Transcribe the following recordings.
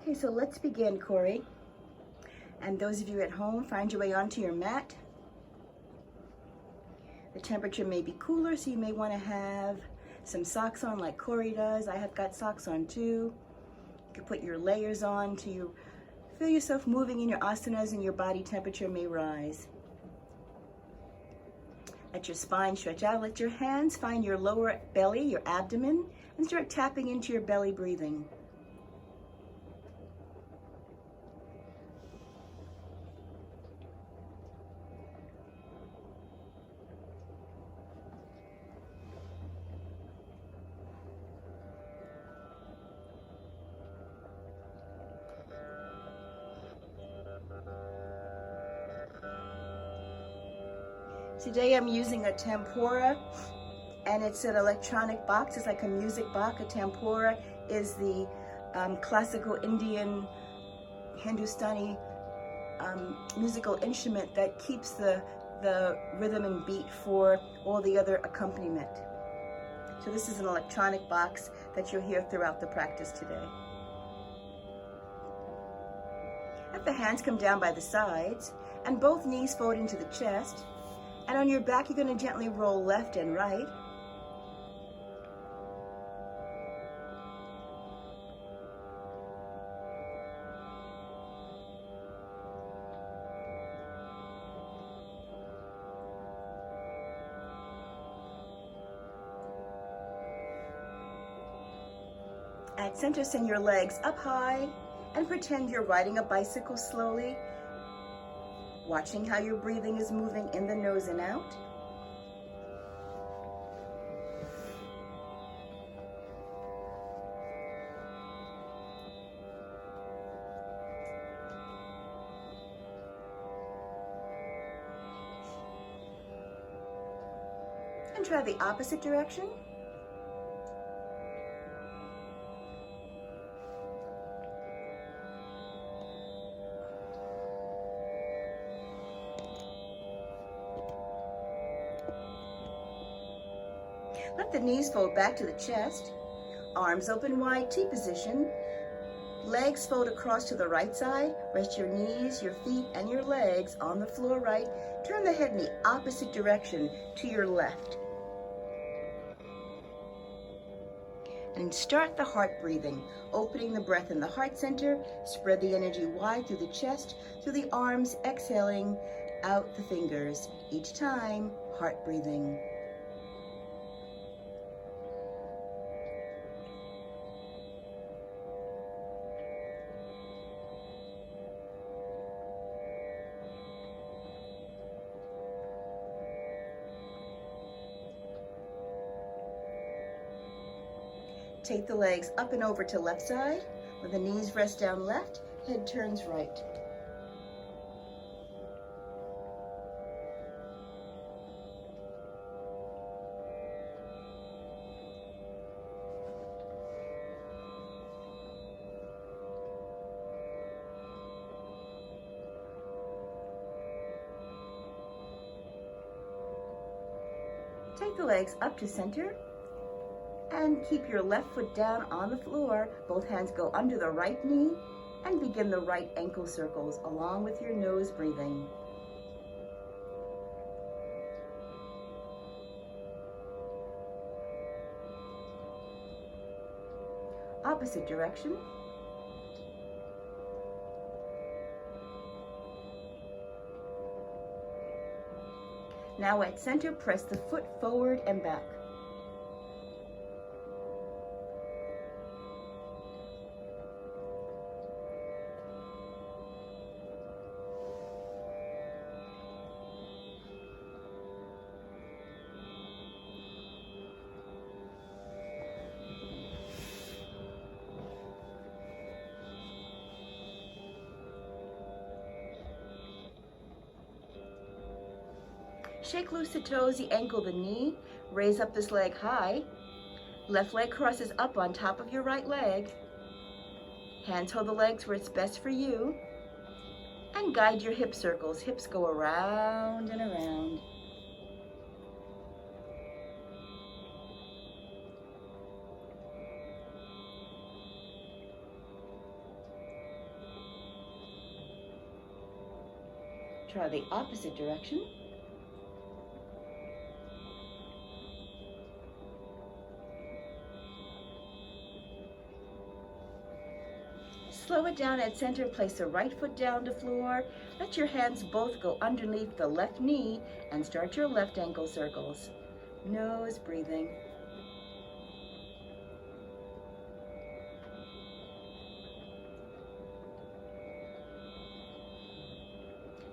Okay, so let's begin, Cori. And those of you at home, find your way onto your mat. The temperature may be cooler, so you may want to have some socks on like Cori does. I have got socks on too. You can put your layers on to you feel yourself moving in your asanas and your body temperature may rise. Let your spine stretch out. Let your hands find your lower belly, your abdomen, and start tapping into your belly breathing. Today I'm using a tempura, and it's an electronic box. It's like a music box. A tempura is the classical Indian Hindustani musical instrument that keeps the rhythm and beat for all the other accompaniment. So this is an electronic box that you'll hear throughout the practice today. Let the hands come down by the sides and both knees fold into the chest. And on your back, you're going to gently roll left and right. At center, send your legs up high and pretend you're riding a bicycle slowly, watching how your breathing is moving in the nose and out. And try the opposite direction. Let the knees fold back to the chest, arms open wide, T position, legs fold across to the right side, rest your knees, your feet, and your legs on the floor right, turn the head in the opposite direction to your left. And start the heart breathing, opening the breath in the heart center, spread the energy wide through the chest, through the arms, exhaling out the fingers. Each time, heart breathing. Take the legs up and over to left side, where the knees rest down left, head turns right. Take the legs up to center, and keep your left foot down on the floor. Both hands go under the right knee and begin the right ankle circles along with your nose breathing. Opposite direction. Now at center, press the foot forward and back. Shake loose the toes, the ankle, the knee. Raise up this leg high. Left leg crosses up on top of your right leg. Hands hold the legs where it's best for you. And guide your hip circles. Hips go around and around. Try the opposite direction. Slow it down at center, place the right foot down to floor. Let your hands both go underneath the left knee and start your left ankle circles. Nose breathing.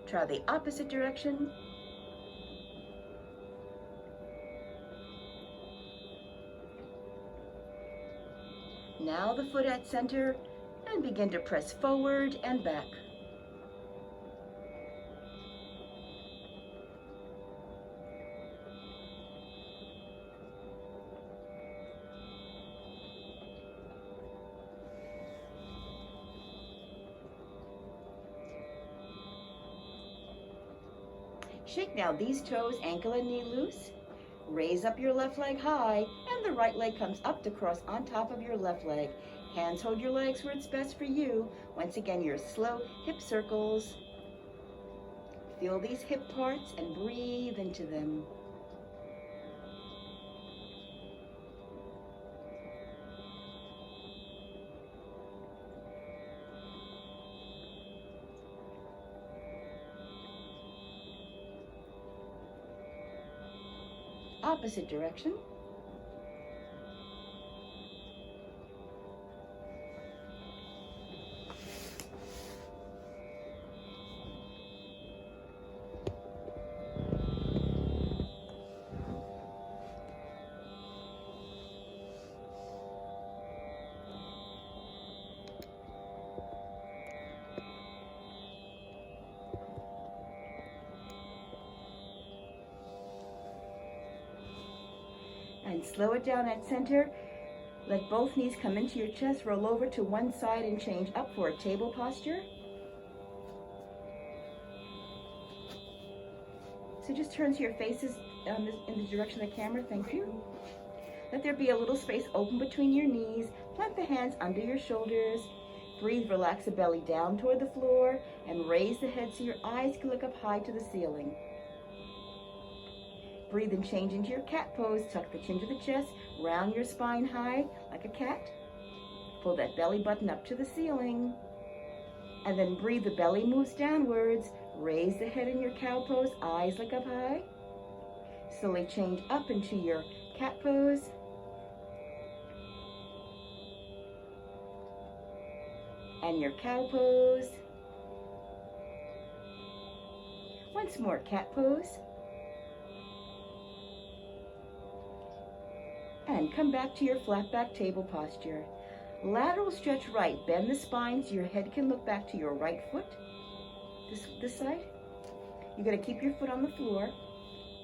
Try the opposite direction. Now the foot at center and begin to press forward and back. Shake now these toes, ankle and knee loose. Raise up your left leg high, and the right leg comes up to cross on top of your left leg. Hands hold your legs where it's best for you. Once again, your slow hip circles. Feel these hip parts and breathe into them. Opposite direction. And slow it down at center. Let both knees come into your chest, roll over to one side and change up for a table posture. So just turn to your faces in the direction of the camera, thank you. Let there be a little space open between your knees. Plant the hands under your shoulders. Breathe, relax the belly down toward the floor and raise the head so your eyes can look up high to the ceiling. Breathe and change into your cat pose. Tuck the chin to the chest, round your spine high like a cat. Pull that belly button up to the ceiling. And then breathe, the belly moves downwards. Raise the head in your cow pose, eyes look up high. Slowly change up into your cat pose. And your cow pose. Once more, cat pose. And come back to your flat back table posture. Lateral stretch right. Bend the spine so your head can look back to your right foot. This side. You're going to keep your foot on the floor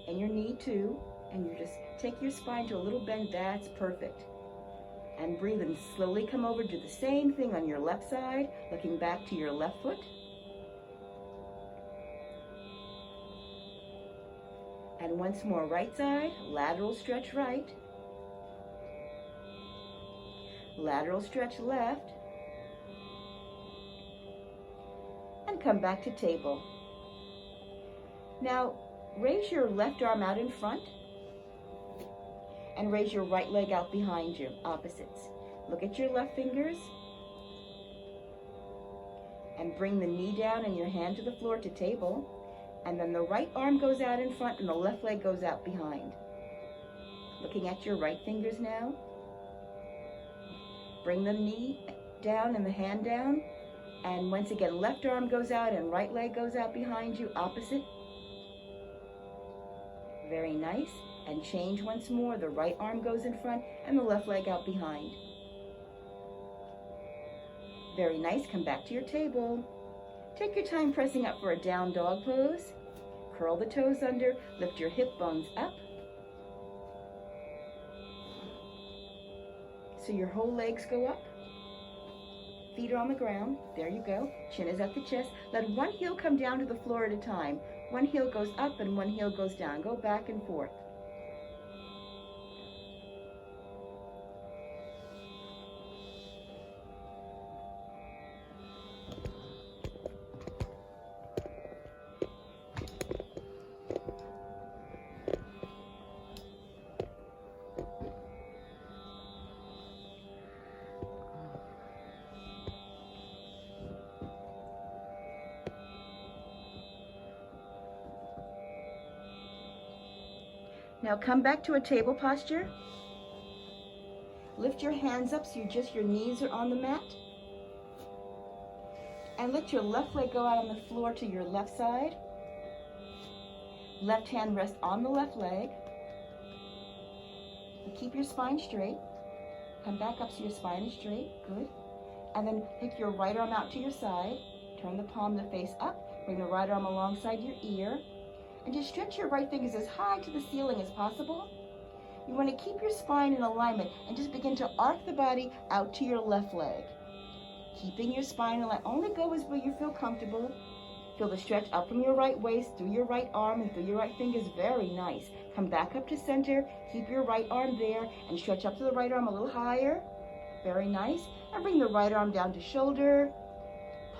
and your knee too. And you just take your spine to a little bend. That's perfect. And breathe and slowly come over. Do the same thing on your left side, looking back to your left foot. And once more, right side. Lateral stretch right. Lateral stretch left, and come back to table. Now raise your left arm out in front and raise your right leg out behind you, opposites. Look at your left fingers and bring the knee down and your hand to the floor to table, and then the right arm goes out in front and the left leg goes out behind. Looking at your right fingers now. Bring the knee down and the hand down. And once again, left arm goes out and right leg goes out behind you, opposite. Very nice. And change once more. The right arm goes in front and the left leg out behind. Very nice. Come back to your table. Take your time pressing up for a down dog pose. Curl the toes under. Lift your hip bones up. So your whole legs go up. Feet are on the ground. There you go. Chin is at the chest. Let one heel come down to the floor at a time. One heel goes up and one heel goes down. Go back and forth. Now come back to a table posture. Lift your hands up so your knees are on the mat. And let your left leg go out on the floor to your left side. Left hand rest on the left leg. And keep your spine straight. Come back up so your spine is straight. Good. And then pick your right arm out to your side. Turn the palm to face up. Bring the right arm alongside your ear. And just stretch your right fingers as high to the ceiling as possible. You want to keep your spine in alignment and just begin to arc the body out to your left leg. Keeping your spine aligned. Only go where you feel comfortable. Feel the stretch up from your right waist, through your right arm, and through your right fingers. Very nice. Come back up to center. Keep your right arm there and stretch up to the right arm a little higher. Very nice. And bring the right arm down to shoulder.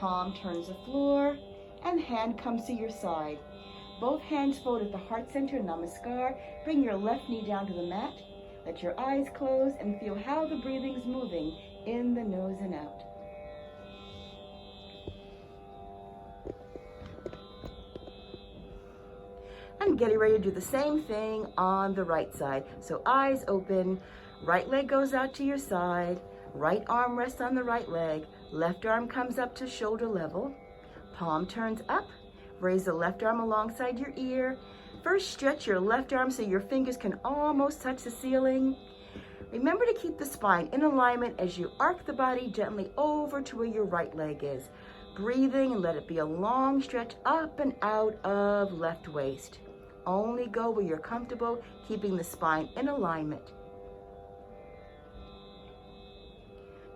Palm turns the floor. And hand comes to your side. Both hands fold at the heart center, namaskar. Bring your left knee down to the mat. Let your eyes close and feel how the breathing is moving in the nose and out. And getting ready to do the same thing on the right side. So eyes open, right leg goes out to your side, right arm rests on the right leg, left arm comes up to shoulder level, palm turns up. Raise the left arm alongside your ear. First, stretch your left arm so your fingers can almost touch the ceiling. Remember to keep the spine in alignment as you arc the body gently over to where your right leg is. Breathing and let it be a long stretch up and out of left waist. Only go where you're comfortable, keeping the spine in alignment.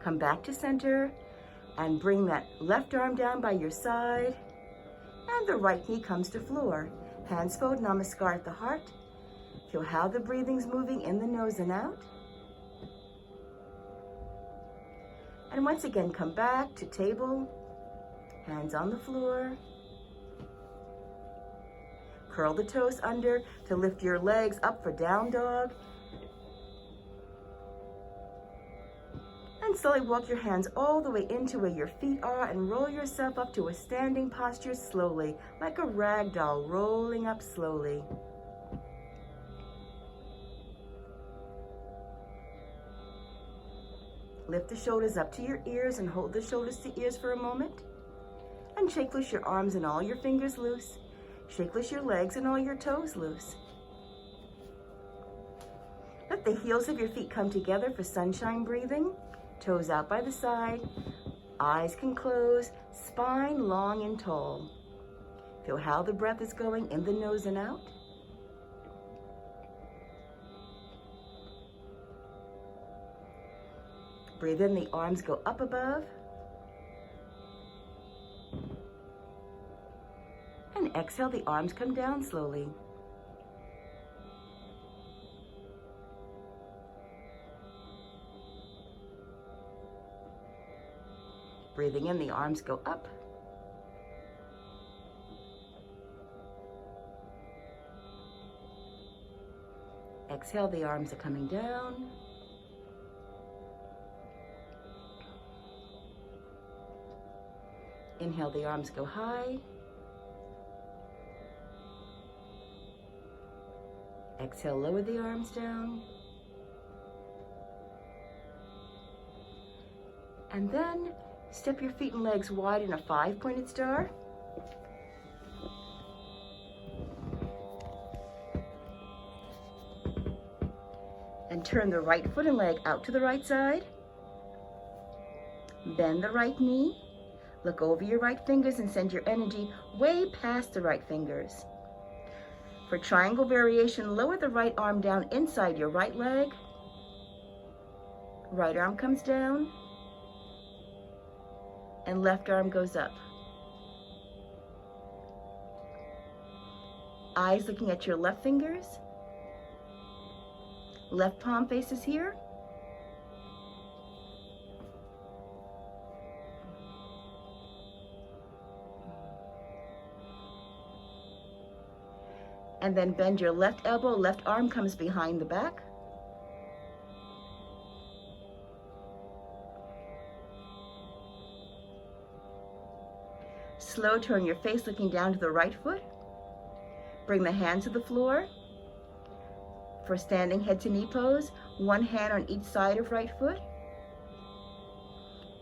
Come back to center and bring that left arm down by your side. And the right knee comes to floor. Hands fold, namaskar at the heart. Feel how the breathing's moving in the nose and out. And once again, come back to table. Hands on the floor. Curl the toes under to lift your legs up for down dog. And slowly walk your hands all the way into where your feet are and roll yourself up to a standing posture slowly, like a rag doll rolling up slowly. Lift the shoulders up to your ears and hold the shoulders to ears for a moment. And shake loose your arms and all your fingers loose. Shake loose your legs and all your toes loose. Let the heels of your feet come together for sunshine breathing. Toes out by the side, eyes can close, spine long and tall. Feel how the breath is going in the nose and out. Breathe in, the arms go up above. And exhale, the arms come down slowly. Breathing in, the arms go up. Exhale, the arms are coming down. Inhale, the arms go high. Exhale, lower the arms down. And then step your feet and legs wide in a 5-pointed star. And turn the right foot and leg out to the right side. Bend the right knee. Look over your right fingers and send your energy way past the right fingers. For triangle variation, lower the right arm down inside your right leg. Right arm comes down. And left arm goes up. Eyes looking at your left fingers. Left palm faces here. And then bend your left elbow, left arm comes behind the back. Slow turn your face looking down to the right foot. Bring the hands to the floor. For standing head to knee pose, one hand on each side of right foot,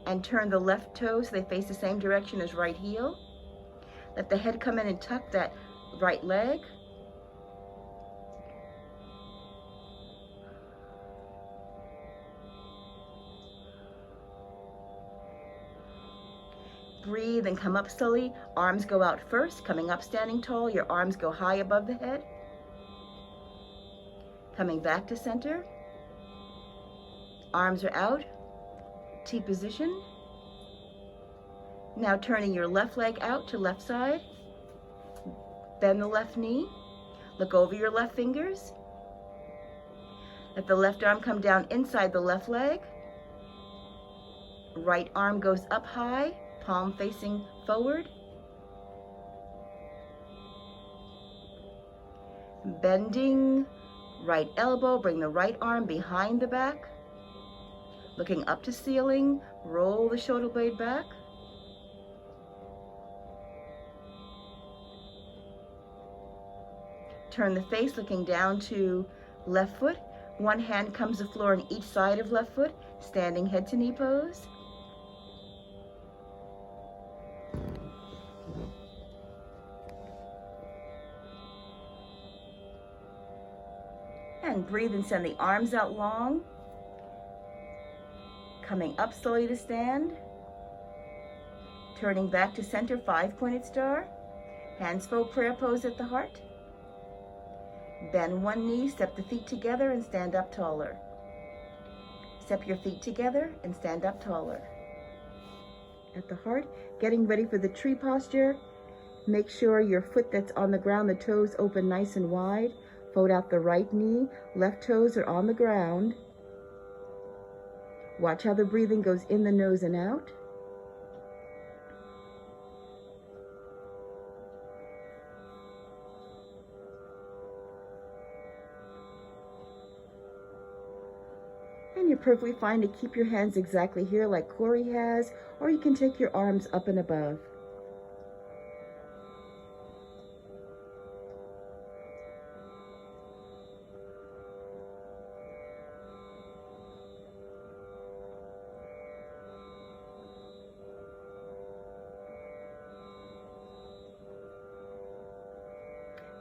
and turn the left toes so they face the same direction as right heel. Let the head come in and tuck that right leg. Breathe and come up slowly. Arms go out first, coming up standing tall. Your arms go high above the head. Coming back to center. Arms are out. T position. Now turning your left leg out to left side. Bend the left knee. Look over your left fingers. Let the left arm come down inside the left leg. Right arm goes up high, palm facing forward. Bending right elbow, bring the right arm behind the back. Looking up to ceiling, roll the shoulder blade back. Turn the face, looking down to left foot. One hand comes to the floor on each side of left foot, standing head to knee pose. And breathe and send the arms out long. Coming up slowly to stand. Turning back to center, 5-pointed star. Hands fold prayer pose at the heart. Bend one knee, step the feet together and stand up taller. Step your feet together and stand up taller. At the heart, getting ready for the tree posture. Make sure your foot that's on the ground, the toes open nice and wide. Fold out the right knee, left toes are on the ground. Watch how the breathing goes in the nose and out. And you're perfectly fine to keep your hands exactly here like Cori has, or you can take your arms up and above.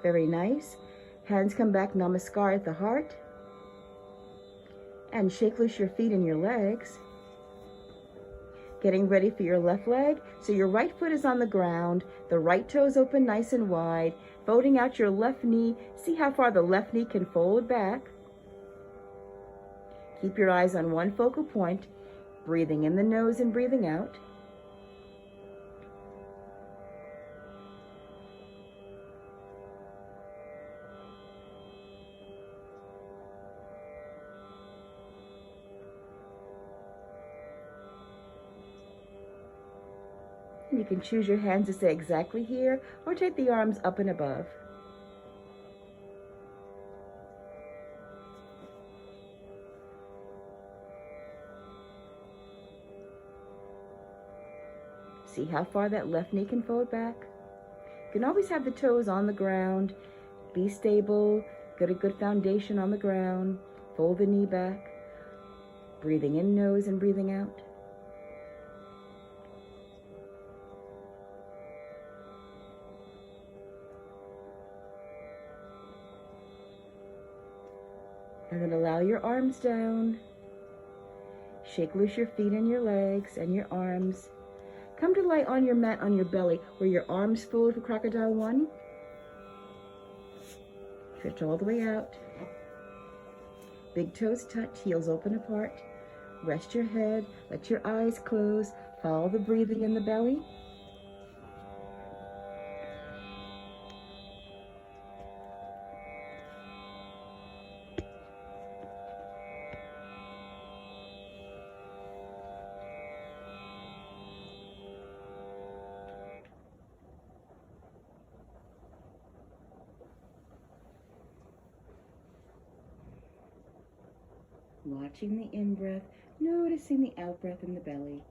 Very nice. Hands come back, namaskar at the heart. And shake loose your feet and your legs. Getting ready for your left leg. So your right foot is on the ground. The right toes open nice and wide. Folding out your left knee. See how far the left knee can fold back. Keep your eyes on one focal point. Breathing in the nose and breathing out. You can choose your hands to stay exactly here or take the arms up and above. See how far that left knee can fold back? You can always have the toes on the ground. Be stable, get a good foundation on the ground. Fold the knee back. Breathing in nose and breathing out. And then allow your arms down. Shake loose your feet and your legs and your arms. Come to lie on your mat on your belly where your arms fold for crocodile 1. Stretch all the way out. Big toes touch, heels open apart. Rest your head, let your eyes close. Follow the breathing in the belly. Watching the in-breath, noticing the out-breath in the belly.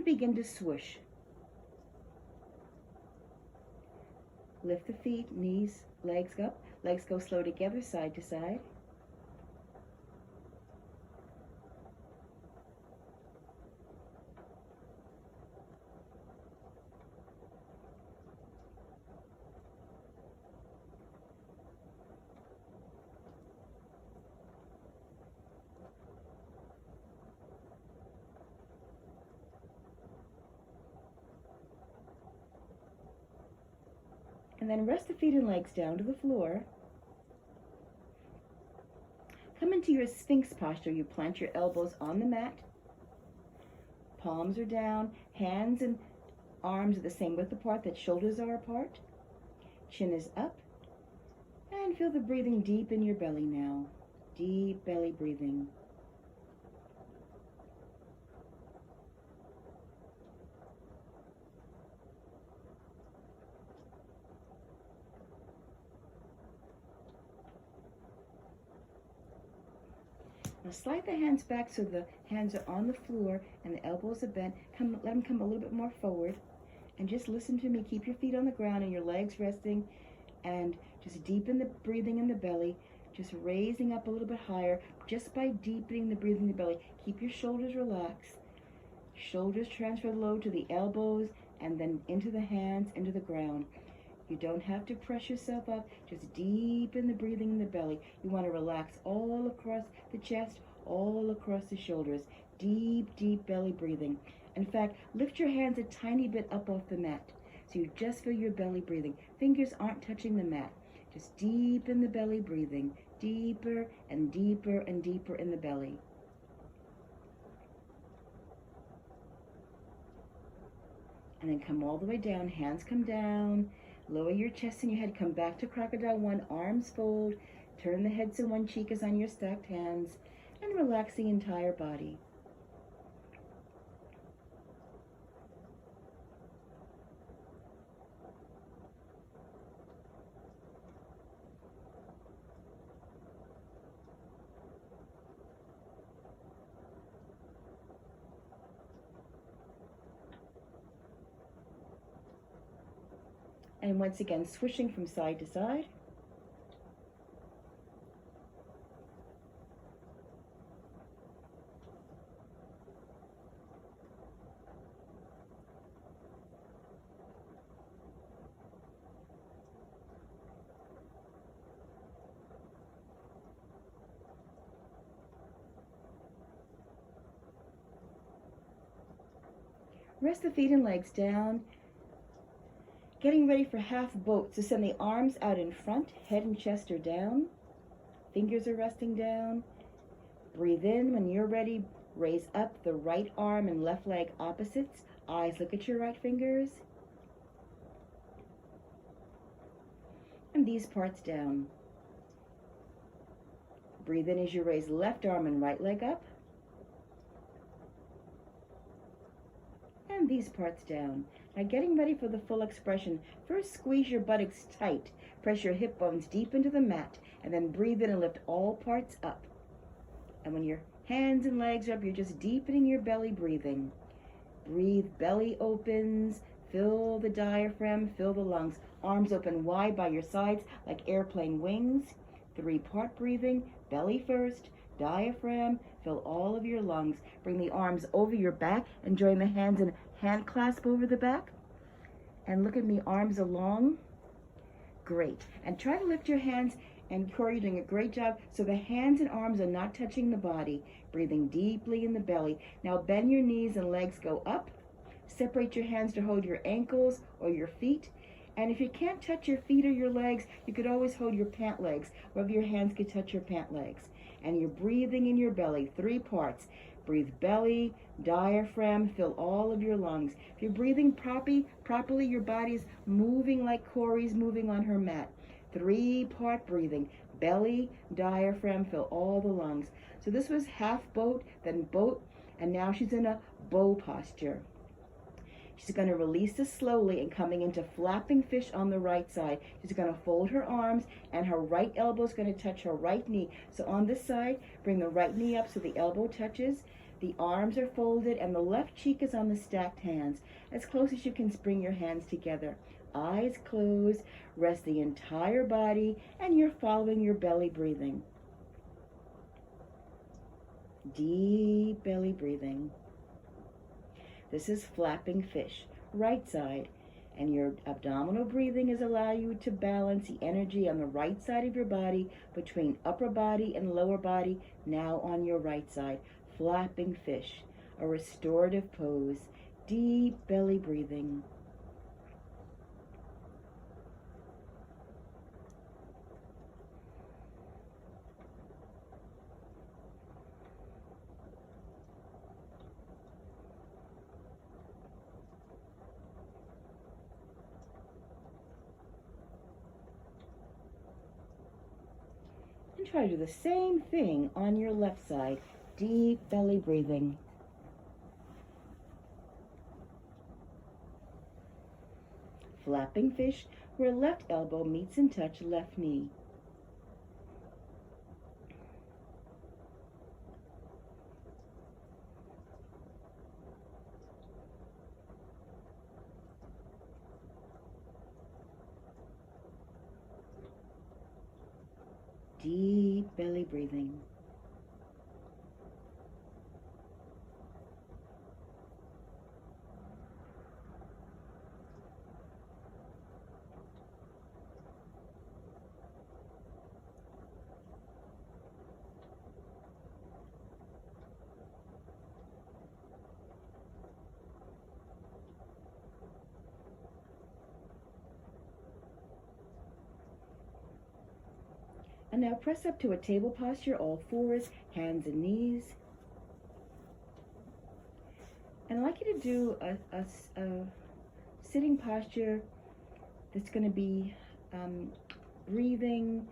and begin to swoosh. Lift the feet, knees, legs up. Legs go slow together, side to side. And then rest the feet and legs down to the floor. Come into your Sphinx posture. You plant your elbows on the mat. Palms are down. Hands and arms are the same width apart that shoulders are apart. Chin is up. And feel the breathing deep in your belly now. Deep belly breathing. Now slide the hands back so the hands are on the floor and the elbows are bent. Let them come a little bit more forward. And just listen to me. Keep your feet on the ground and your legs resting. And just deepen the breathing in the belly. Just raising up a little bit higher. Just by deepening the breathing in the belly. Keep your shoulders relaxed. Shoulders transfer low to the elbows and then into the hands, into the ground. You don't have to press yourself up. Just deepen the breathing in the belly. You want to relax all across the chest, all across the shoulders. Deep, deep belly breathing. In fact, lift your hands a tiny bit up off the mat. So you just feel your belly breathing. Fingers aren't touching the mat. Just deepen the belly breathing. Deeper and deeper and deeper in the belly. And then come all the way down. Hands come down. Lower your chest and your head. Come back to Crocodile 1. Arms fold. Turn the head so one cheek is on your stacked hands. And relax the entire body. And once again, swishing from side to side. Rest the feet and legs down. Getting ready for half boat. So send the arms out in front, head and chest are down. Fingers are resting down. Breathe in. When you're ready, raise up the right arm and left leg opposites. Eyes look at your right fingers. And these parts down. Breathe in as you raise left arm and right leg up. And these parts down. Now getting ready for the full expression. First squeeze your buttocks tight. Press your hip bones deep into the mat. And then breathe in and lift all parts up. And when your hands and legs are up, you're just deepening your belly breathing. Breathe, belly opens. Fill the diaphragm, fill the lungs. Arms open wide by your sides like airplane wings. 3-part breathing. Belly first, diaphragm, fill all of your lungs. Bring the arms over your back and join the hands in hand clasp over the back. And look at me, arms along. Great. And try to lift your hands, and Cori, you're doing a great job. So the hands and arms are not touching the body. Breathing deeply in the belly. Now bend your knees and legs go up. Separate your hands to hold your ankles or your feet. And if you can't touch your feet or your legs, you could always hold your pant legs, wherever your hands could touch your pant legs. And you're breathing in your belly, 3 parts. Breathe belly, diaphragm, fill all of your lungs. If you're breathing properly, your body's moving like Cori's moving on her mat. 3-part breathing, belly, diaphragm, fill all the lungs. So this was half boat, then boat, and now she's in a bow posture. She's going to release this slowly and coming into flapping fish on the right side. She's going to fold her arms and her right elbow is going to touch her right knee. So on this side, bring the right knee up so the elbow touches. The arms are folded and the left cheek is on the stacked hands. As close as you can bring your hands together. Eyes closed, rest the entire body, and you're following your belly breathing. Deep belly breathing. This is flapping fish, right side. And your abdominal breathing is allowing you to balance the energy on the right side of your body between upper body and lower body, now on your right side. Flapping fish, a restorative pose, deep belly breathing. And try to do the same thing on your left side, deep belly breathing. Flapping fish, where left elbow meets and touch left knee. Deep belly breathing. And now press up to a table posture, all fours, hands and knees. And I'd like you to do a sitting posture that's going to be breathing.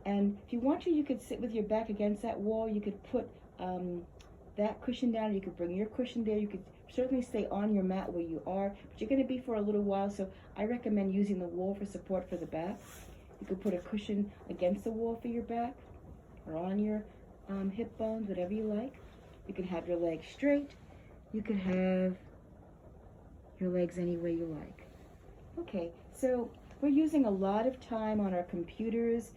And if you want to, you could sit with your back against that wall. You could put that cushion down. You could bring your cushion there. You could certainly stay on your mat where you are, but you're going to be for a little while, so I recommend using the wall for support for the back. You could put a cushion against the wall for your back or on your hip bones, whatever you like. You can have your legs straight. You could have your legs any way you like. Okay, so we're using a lot of time on our computers,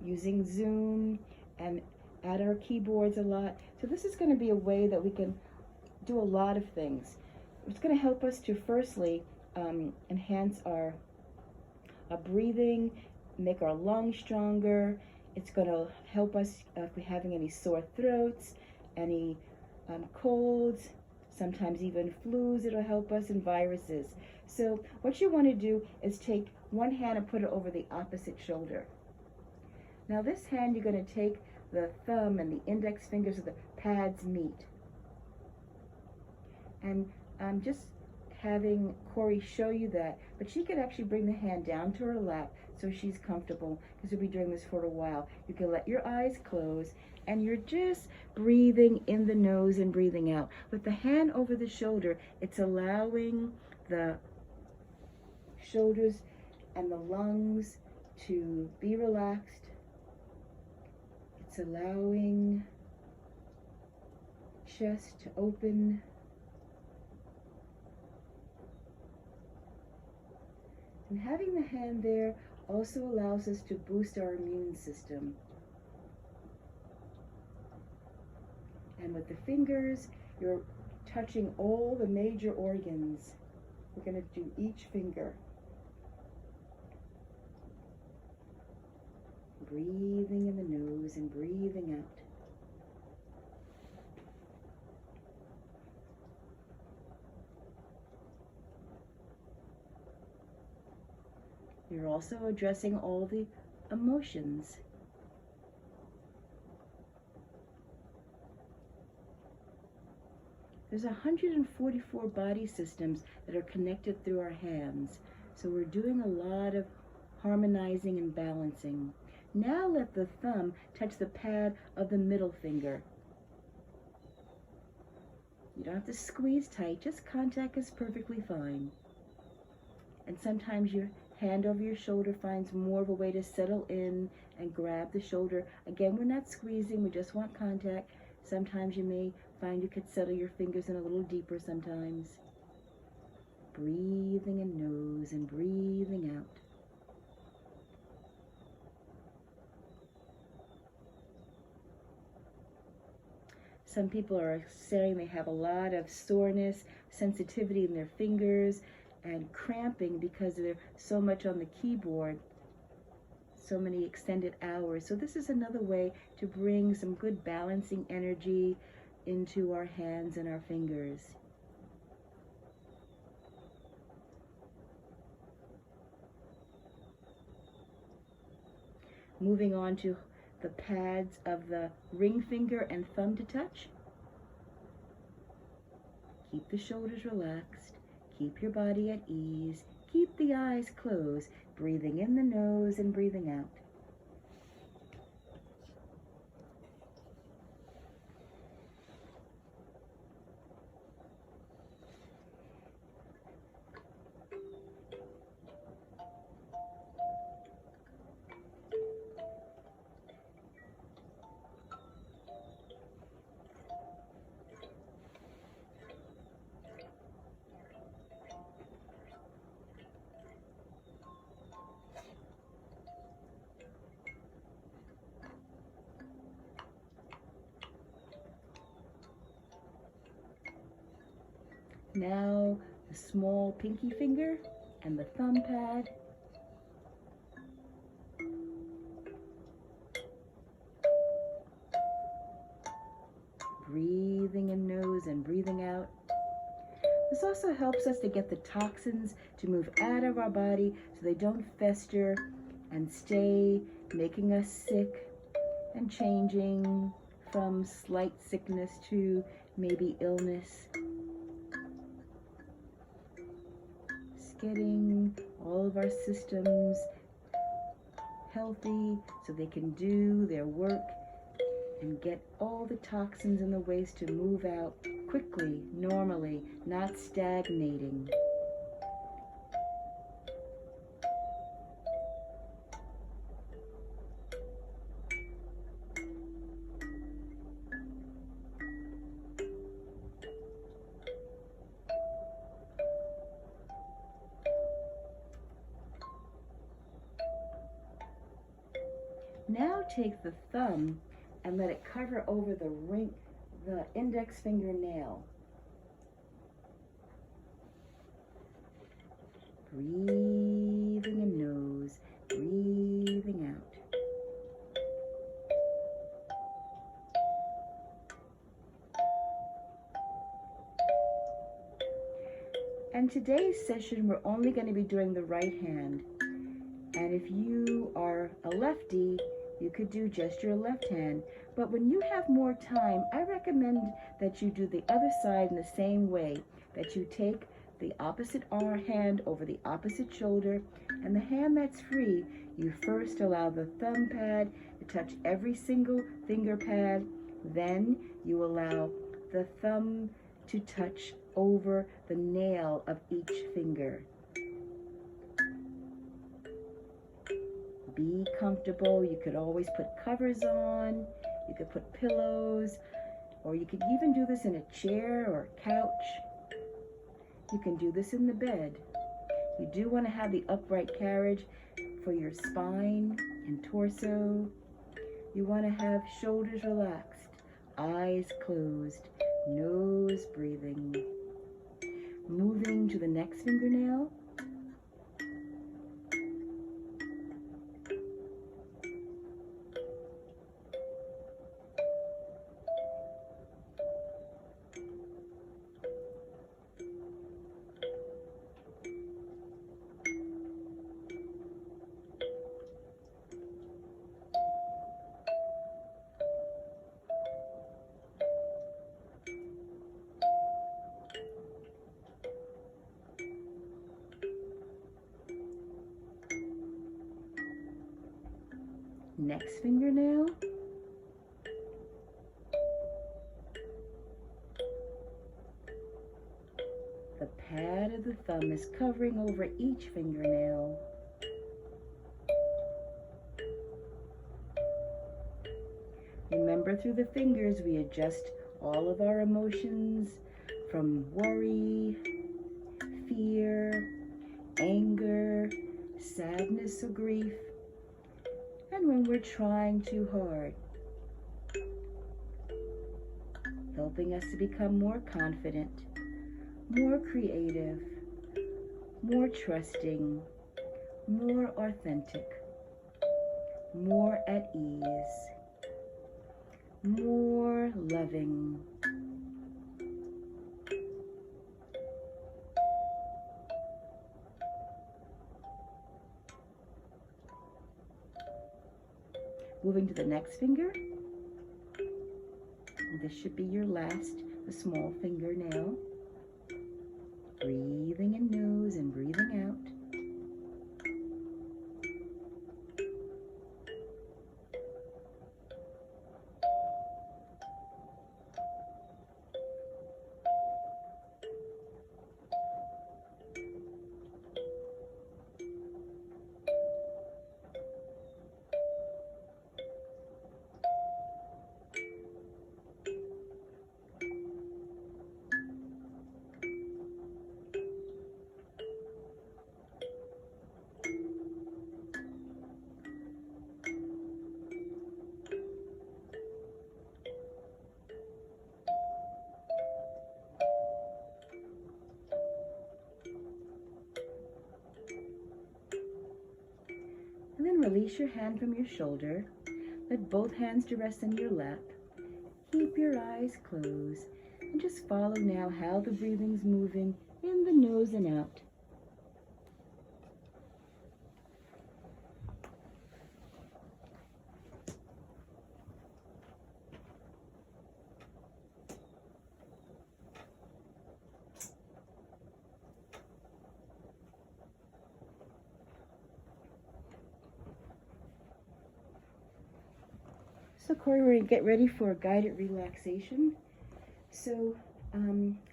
using Zoom and at our keyboards a lot. So this is going to be a way that we can do a lot of things. It's going to help us to firstly enhance our breathing, make our lungs stronger. It's going to help us if we're having any sore throats, any colds, sometimes even flus. It'll help us, and viruses. So what you want to do is take one hand and put it over the opposite shoulder. Now this hand, you're going to take the thumb and the index fingers of the pads meet. And I'm just having Cori show you that, but she could actually bring the hand down to her lap so she's comfortable, because we'll be doing this for a while. You can let your eyes close, and you're just breathing in the nose and breathing out. With the hand over the shoulder, it's allowing the shoulders and the lungs to be relaxed. It's allowing chest to open. And having the hand there also allows us to boost our immune system. And with the fingers, you're touching all the major organs. We're going to do each finger. Breathing in the nose and breathing out. You're also addressing all the emotions. There's 144 body systems that are connected through our hands. So we're doing a lot of harmonizing and balancing. Now let the thumb touch the pad of the middle finger. You don't have to squeeze tight, just contact is perfectly fine. And sometimes your hand over your shoulder finds more of a way to settle in and grab the shoulder. Again, we're not squeezing, we just want contact. Sometimes you may find you could settle your fingers in a little deeper sometimes. Breathing in nose and breathing out. Some people are saying they have a lot of soreness, sensitivity in their fingers, and cramping because they're so much on the keyboard, so many extended hours. So this is another way to bring some good balancing energy into our hands and our fingers. Moving on to the pads of the ring finger and thumb to touch. Keep the shoulders relaxed. Keep your body at ease. Keep the eyes closed. Breathing in the nose and breathing out. Now the small pinky finger and the thumb pad. Breathing in nose and breathing out. This also helps us to get the toxins to move out of our body so they don't fester and stay making us sick and changing from slight sickness to maybe illness. Just getting all of our systems healthy so they can do their work and get all the toxins and the waste to move out quickly, normally, not stagnating. Now take the thumb and let it cover over the index fingernail. Breathing in nose, breathing out. And today's session, we're only going to be doing the right hand. And if you are a lefty, you could do just your left hand. But when you have more time, I recommend that you do the other side in the same way, that you take the opposite hand over the opposite shoulder, and the hand that's free, you first allow the thumb pad to touch every single finger pad, then you allow the thumb to touch over the nail of each finger. Be comfortable. You could always put covers on, you could put pillows, or you could even do this in a chair or a couch. You can do this in the bed. You do want to have the upright carriage for your spine and torso. You want to have shoulders relaxed, eyes closed, nose breathing. Moving to the next fingernail. Next fingernail. The pad of the thumb is covering over each Remember, through the fingers, we adjust all of our emotions from worry, fear, anger, sadness or grief, and when we're trying too hard, helping us to become more confident, more creative, more trusting, more authentic, more at ease, more loving. Moving to the next finger. This should be your last, the small finger now. Breathing in nose and breathing out. And then release your hand from your shoulder. Let both hands to rest on your lap. Keep your eyes closed and just follow now how the breathing's moving in the nose and out. So Cori, we're going to get ready for a guided relaxation. So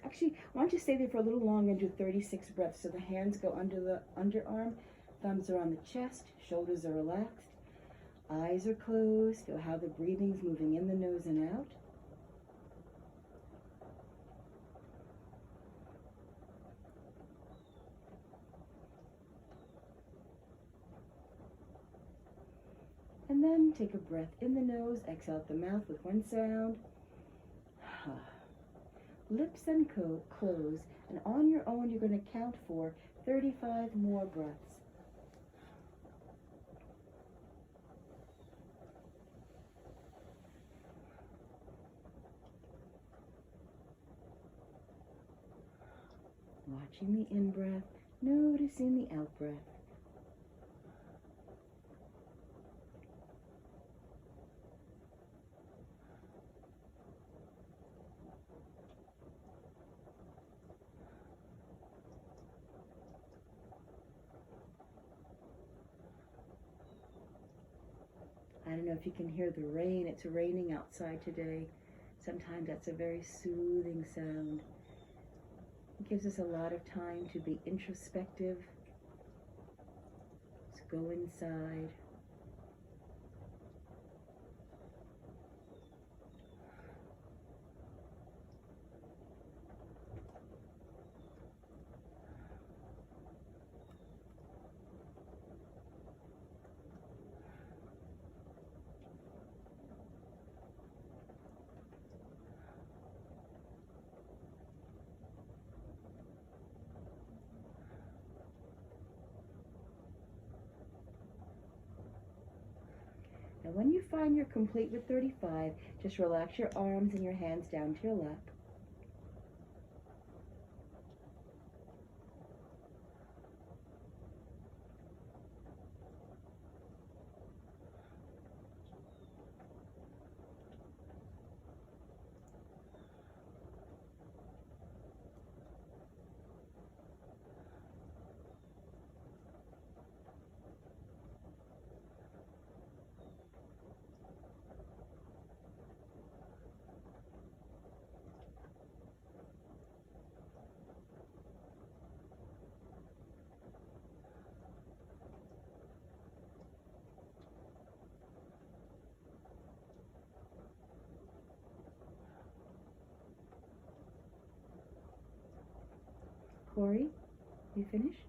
actually, why don't you stay there for a little longer and do 36 breaths. So the hands go under the underarm, thumbs are on the chest, shoulders are relaxed, eyes are closed. Feel how the breathing's moving in the nose and out. And then take a breath in the nose, exhale out the mouth with one sound. Lips then close, and on your own you're going to count for 35 more breaths. Watching the in-breath, noticing the out-breath. I don't know if you can hear the rain. It's raining outside today. Sometimes that's a very soothing sound. It gives us a lot of time to be introspective. Let's go inside. And when you find you're complete with 35, just relax your arms and your hands down to your lap. Cori, you finished?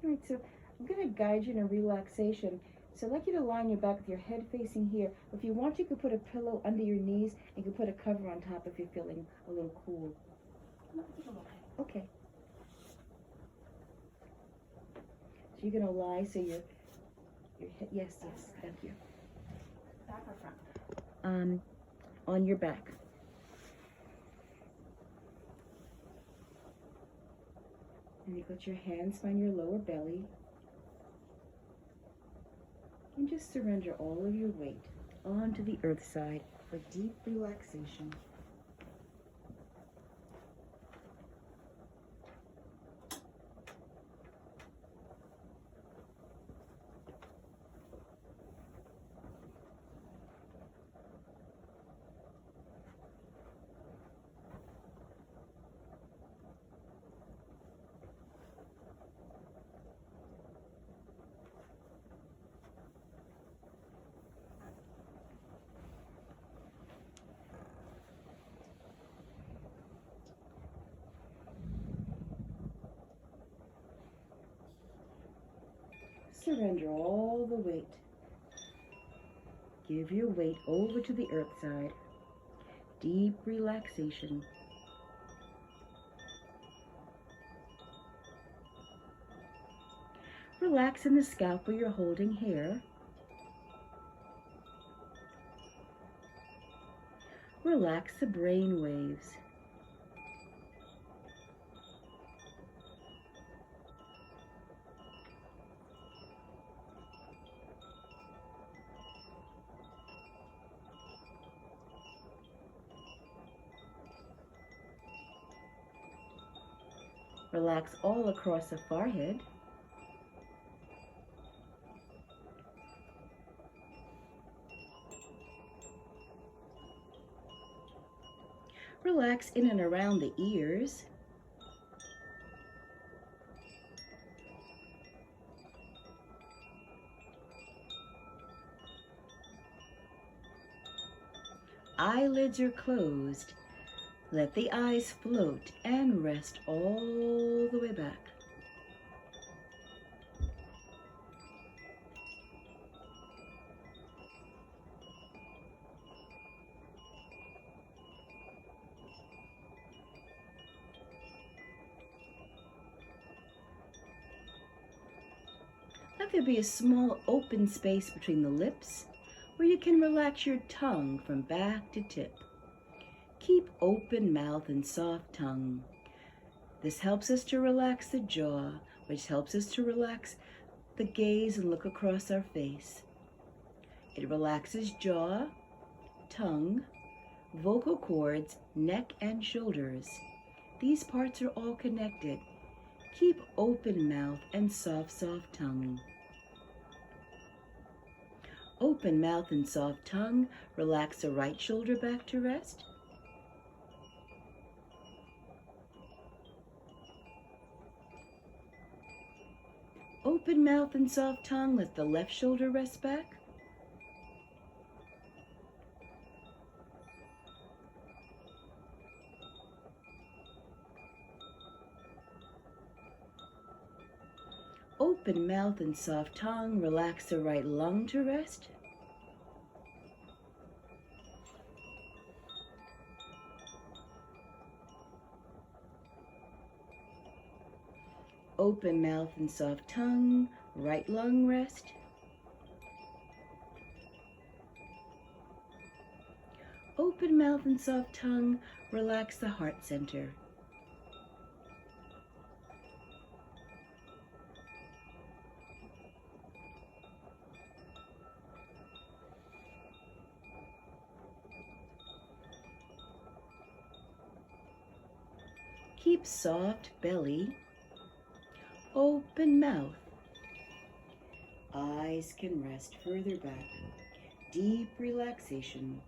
All right, so I'm going to guide you in a relaxation. So I'd like you to line your back with your head facing here. If you want, you could put a pillow under your knees and you could put a cover on top if you're feeling a little cool. Okay. So you're going to lie so your head, yes, thank you. Back or front? On your back. And you put your hands on your lower belly. And just surrender all of your weight onto the earth side for deep relaxation. Surrender all the weight. Give your weight over to the earth side. Deep relaxation. Relax in the scalp where you're holding hair. Relax the brain waves. Relax all across the forehead. Relax in and around the ears. Eyelids are closed. Let the eyes float and rest all the way back. Let there be a small open space between the lips where you can relax your tongue from back to tip. Keep open mouth and soft tongue. This helps us to relax the jaw, which helps us to relax the gaze and look across our face. It relaxes jaw, tongue, vocal cords, neck, and shoulders. These parts are all connected. Keep open mouth and soft tongue. Open mouth and soft tongue. Relax the right shoulder back to rest. Open mouth and soft tongue. Let the left shoulder rest back. Open mouth and soft tongue. Relax the right lung to rest. Open mouth and soft tongue. Right lung rest. Open mouth and soft tongue. Relax the heart center. Keep soft belly, open mouth. Eyes can rest further back. Deep relaxation.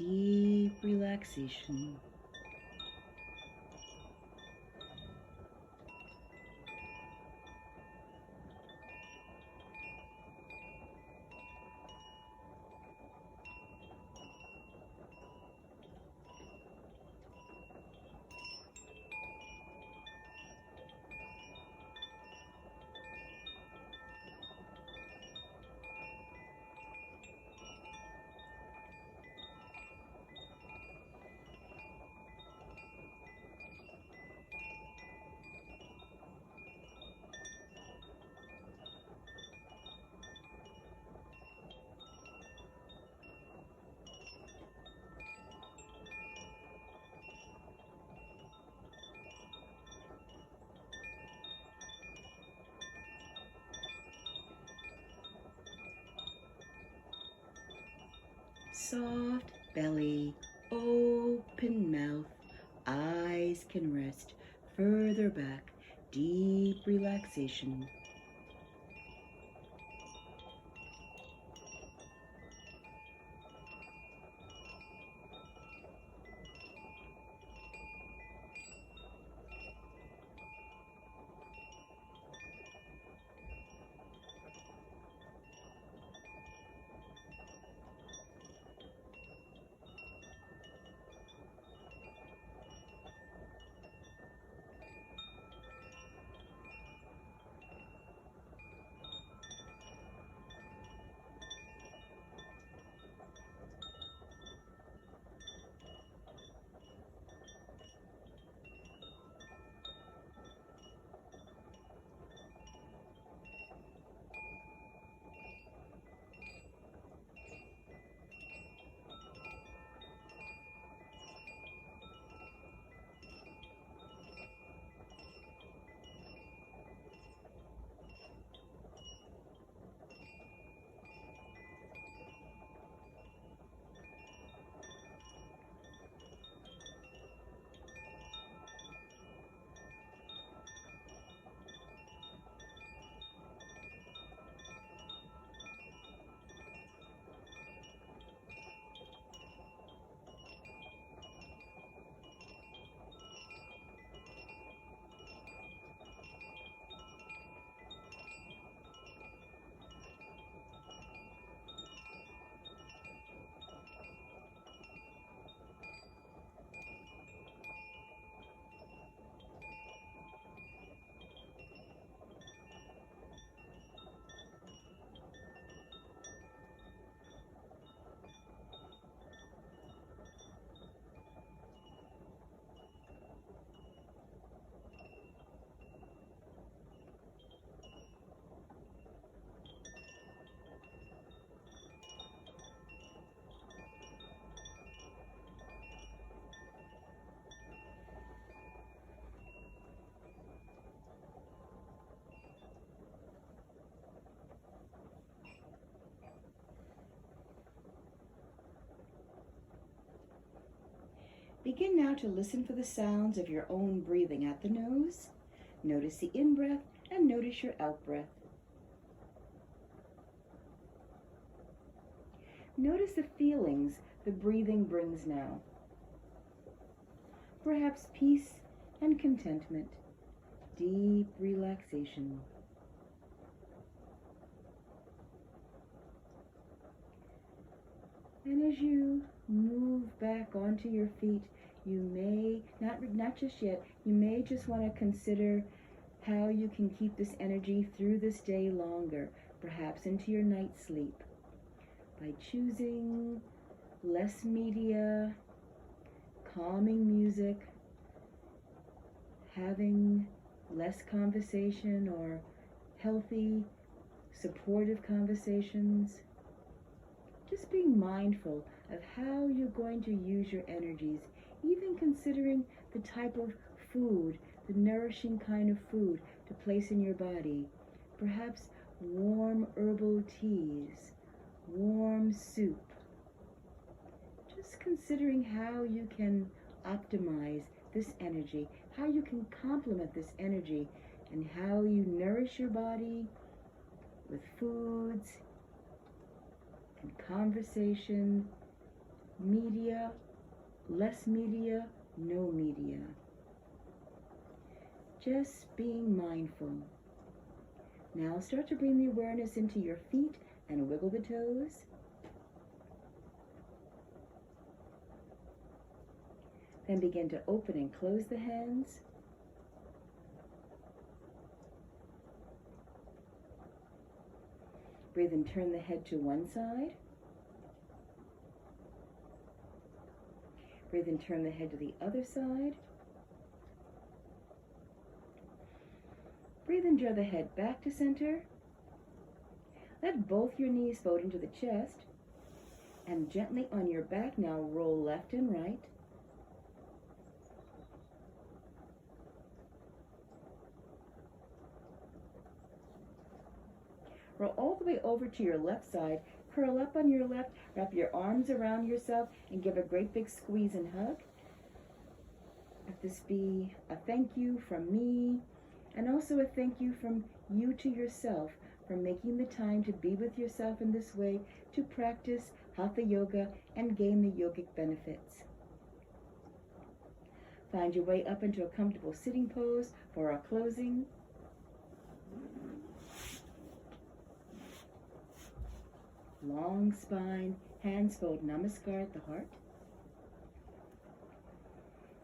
deep relaxation. Soft belly, open mouth, eyes can rest further back, deep relaxation. Begin now to listen for the sounds of your own breathing at the nose. Notice the in-breath and notice your out-breath. Notice the feelings the breathing brings now. Perhaps peace and contentment, deep relaxation. And as you move back onto your feet, you may, not just yet, you may just want to consider how you can keep this energy through this day longer, perhaps into your night sleep, by choosing less media, calming music, having less conversation or healthy, supportive conversations. Just being mindful of how you're going to use your energies, even considering the type of food, the nourishing kind of food to place in your body. Perhaps warm herbal teas, warm soup. Just considering how you can optimize this energy, how you can complement this energy, and how you nourish your body with foods and conversation media, less media, no media. Just being mindful. Now start to bring the awareness into your feet and wiggle the toes. Then begin to open and close the hands. Breathe and turn the head to one side. Breathe and turn the head to the other side. Breathe and draw the head back to center. Let both your knees fold into the chest. And gently on your back now roll left and right. Roll all the way over to your left side. Curl up on your left. Wrap your arms around yourself and give a great big squeeze and hug. Let this be a thank you from me, and also a thank you from you to yourself for making the time to be with yourself in this way, to practice Hatha Yoga and gain the yogic benefits. Find your way up into a comfortable sitting pose for our closing. Long spine, hands fold Namaskar at the heart.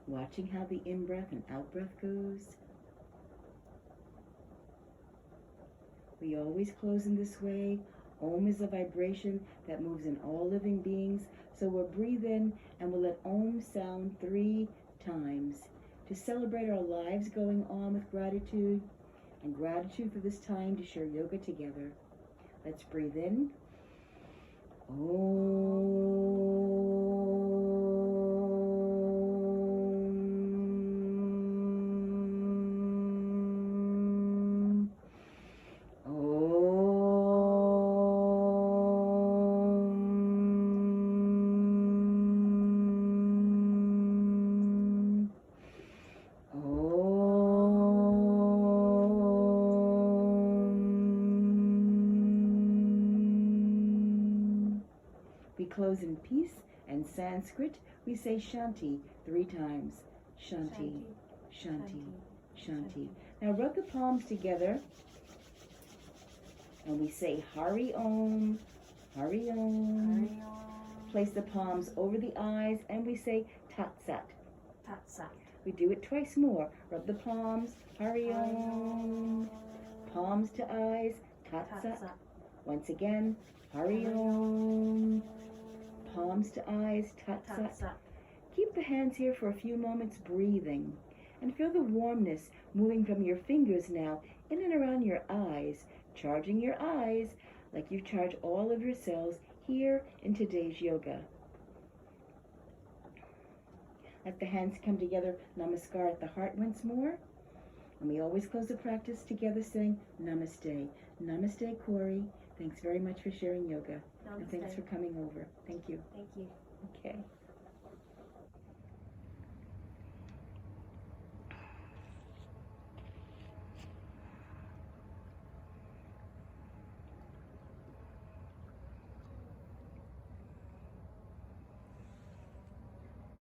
Watching how the in-breath and out-breath goes. We always close in this way. Om is a vibration that moves in all living beings. So we'll breathe in and we'll let Om sound 3 times to celebrate our lives going on with gratitude and gratitude for this time to share yoga together. Let's breathe in. We close in peace, and Sanskrit we say Shanti 3 times. Shanti, Shanti, Shanti. Now rub the palms together and we say Hari Om, Hari Om. Place the palms over the eyes and we say Tat Sat. Tat Sat. We do it twice more. Rub the palms, Hari Om. Palms to eyes, Tat Sat. Once again, Hari Om. Palms to eyes, Tat Sat. Keep the hands here for a few moments breathing. And feel the warmness moving from your fingers now in and around your eyes, charging your eyes like you charge all of your cells here in today's yoga. Let the hands come together, Namaskar at the heart once more. And we always close the practice together saying Namaste. Namaste, Cori. Thanks very much for sharing yoga. Namaste. And thanks for coming over. Thank you. Thank you. Okay.